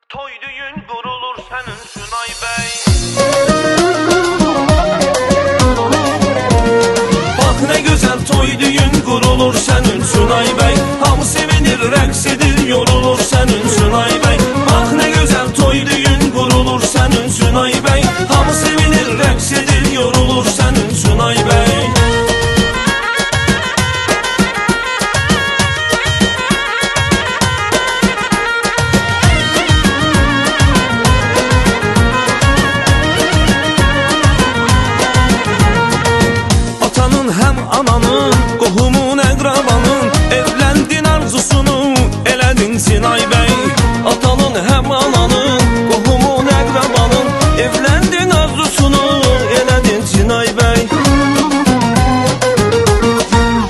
Toy düğün kurulur senin Sunay Bey. Bak ne güzel toy düğün kurulur senin Sunay Bey. Hamı sevinir, rəqs edir, yorulur senin Sunay Bey. Bak ne güzel toy düğün kurulur senin Sunay Bey. Hamı sevinir, rəqs edir, yorulur senin Sunay Bey. Hem ananın, qohumun, əqrabanın evləndin arzusunu elədin Sinay Bey. Atanın hem ananın, qohumun, əqrabanın evləndin arzusunu elədin Sinay Bey.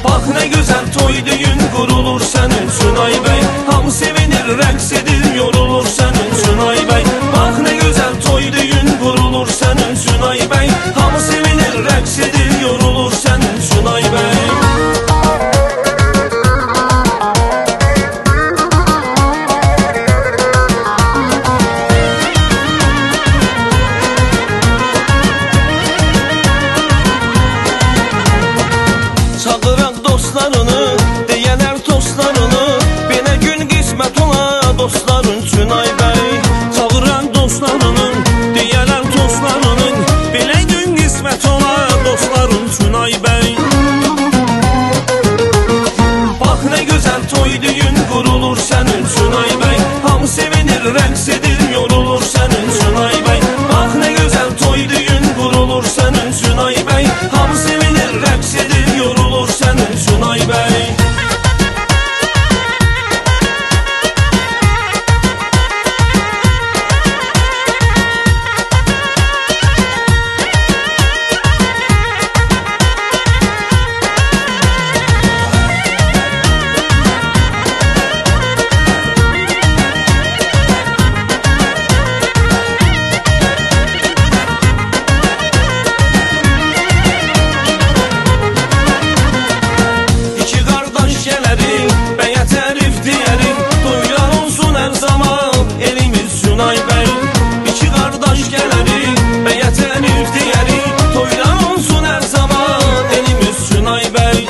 Bax ne güzel toy düğün kurulur senin Sunay Bey. Hamı sevinir, rəqs edir, yorulur senin Sunay Bey. Bax ne güzel toy düğün kurulur senin Sunay Bey. Hamı sevinir, rəqs edir, yorulur senin Sunay Bey. Çağıran dostlarını, deyələr tostlarını, belə gün qismət ola dostların Sunay Bey. Çağıran dostlarını, deyələr tostlarını, belə gün qismət ola dostların Sunay Bey. Bak ne güzel toy düğün kurulur senin Sunay Bey. Hamı sevinir, rəqs edir, yorulur senin Sunay Bey. Bak ne güzel toy düğün kurulur senin Sunay Bey. Hamı sevinir, rəqs edir, yorulur senin Sunay Bey. Sunay Bey, iki kardeş gelerik, bəyə tərif deyərik, toylar olsun hər zaman elimiz Sunay Bey.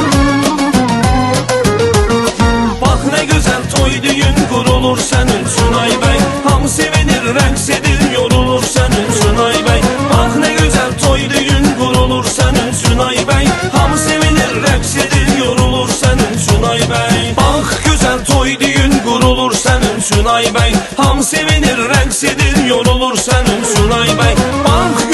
Bak ne güzel toy düğün kurulur senin Sunay Bey. Hamı sevinir, rəqs edir, yorulur senin Sunay Bey. Bak ne güzel toy düğün kurulur senin Sunay Bey. Hamı sevinir, rəqs edir, yorulur senin Sunay Bey. Bak güzel toy düğün kurulur senin Sunay Bey. Hamı sevinir, rəqs edir, yorulur senin Sunay Bey. Bak